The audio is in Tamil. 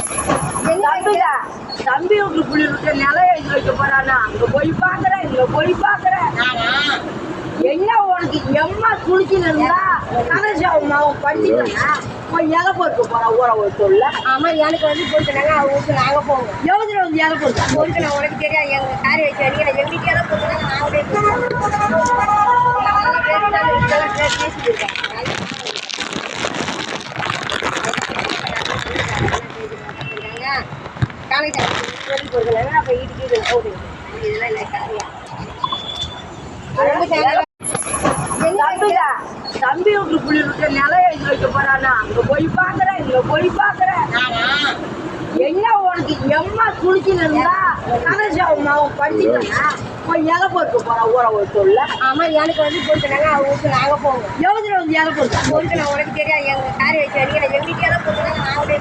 தம்பிடா, தம்பி வீட்டு புள்ளி விட்டு நிலம் எழுதி வைக்க போறானா அங்க போய் பாக்குறேன் இங்க போய் பாக்குறேன். என்ன உனக்கு எம்மா துணிச்சுன்னு இருந்தா கனசாவும் பண்ணிட்டா போய் இலை பொறுக்க போறா ஊற ஒரு சொல்ல. ஆமா எனக்கு வந்து போட்டுனாங்க அவங்க நாங்க போவோம். எவ்வளவு வந்து இலை பொறுக்க பொறுக்க நான் உனக்கு தெரியாது எங்க காரி வச்சு அடிக்க எங்க வீட்டுல போட்டுனாங்க நாங்களே பேசிட்டு காலைக்கு சொல்லி கொடுக்குறாங்க. அப்ப வீட்டுக்கு போடுங்க இதெல்லாம் இல்லை காரியா. தம்பிடா, தம்பி வீட்டு புள்ளி விட்டு நிலம் எழுதி வைக்க போறானா அங்க போய் பாக்குறேன் இங்க போய் பாக்குறேன். என்ன உனக்கு எம்மா துணிச்சுன்னு இருந்தா கனசாவும் பண்ணிட்டா போய் இலை பொறுக்க போறா ஊற ஒரு சொல்ல. ஆமா எனக்கு வந்து போட்டுனாங்க அவங்க நாங்க போவோம். எவ்வளவு வந்து இலை பொறுக்க பொறுக்க நான் உனக்கு தெரியாது எங்க காரி வச்சு அடிக்க எங்க வீட்டுல போட்டுனாங்க நாங்களே